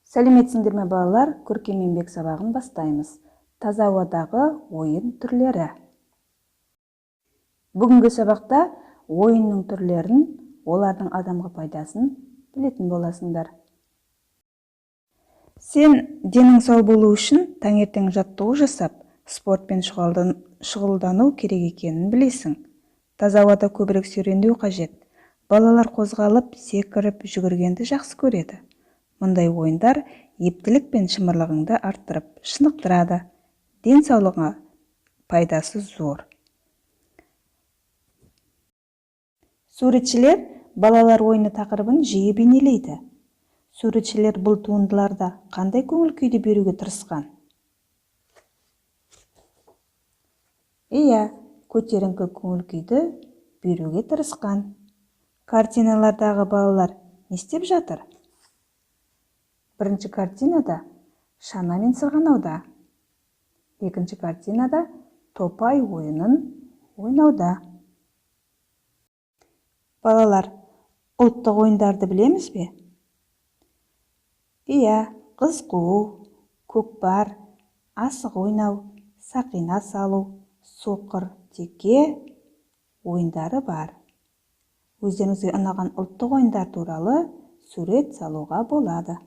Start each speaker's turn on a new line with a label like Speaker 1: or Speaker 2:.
Speaker 1: Сәлеметсіңдер ме балалар, көркем еңбек сабағын бастаймыз. Таза ауадағы ойын түрлері. Бүгінгі сабақта ойынның түрлерін, олардың адамға пайдасын білетін боласыңдар. Сен денің сау болу үшін таңертең жаттығу жасап, спортпен шұғылдану керек екенін білесің. Таза ауада көбірек серуендеу қажет. Балалар қозғалып, секіріп, жүгіргенді жақсы көреді. Мұндай ойындар ептілік пен шымырлығыңды арттырып, шынықтырады. Денсаулығыңа пайдасы зор. Суретшілер балалар ойыны тақырыбын жиі бейнелейді. Суретшілер бұл туындыларда қандай көңіл күйді беруге тырысқан? Көтеріңкі көңіл күйді беруге тырысқан. Картиналардағы балалар не істеп жатыр? Бірінші картинада шанамен сырғанауда. Екінші картинада топай ойынын ойнауда. Балалар, ұлттық ойындарды білеміз бе? Қыз қуу, көкпар, асық ойнау, сақина салу, соқыр, теке ойындары бар. Өздеріңізге ұнаған ұлттық ойындар туралы сурет салуға болады.